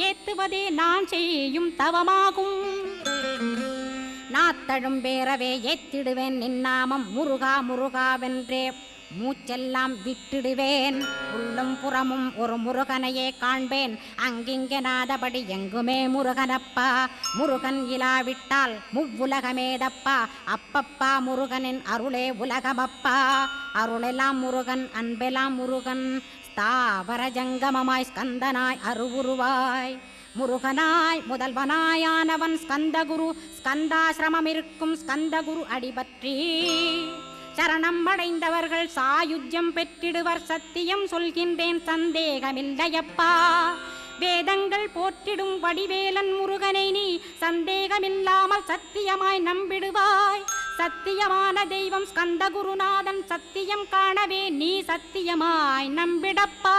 ஏத்துவதே நான் செய்யும் தவமாகும். நாத்தழும் பேரவே ஏத்திடுவேன் நின்னாமம் முருகா முருகாவென்றே மூச்செல்லாம் விட்டிடுவேன். உள்ளும் புறமும் ஒரு முருகனையே காண்பேன். அங்கிங்கெனாதபடி எங்குமே முருகனப்பா. முருகன் இலாவிட்டால் முவ்வுலகமேதப்பா. அப்பப்பா முருகனின் அருளே உலகமப்பா. அருளெல்லாம் முருகன் அன்பெல்லாம் முருகன். ஸ்தாவர ஜங்கமமாய் ஸ்கந்தனாய் அருவுருவாய் முருகனாய் முதல்வனாயானவன் ஸ்கந்தகுரு. ஸ்கந்தாசிரமம் இருக்கும் ஸ்கந்தகுரு அடிபற்றி சரணம் அடைந்தவர்கள் சாயுஜ்யம் பெற்றிடுவர். சத்தியம் சொல்கின்றேன் சந்தேகமில்லையப்பா. வேதங்கள் போற்றிடும் வடிவேலன் முருகனை நீ சந்தேகமில்லாமல் சத்தியமாய் நம்பிடுவாய். சத்தியமான தெய்வம் ஸ்கந்தகுருநாதன். சத்தியம் காணவே நீ சத்தியமாய் நம்பிடப்பா.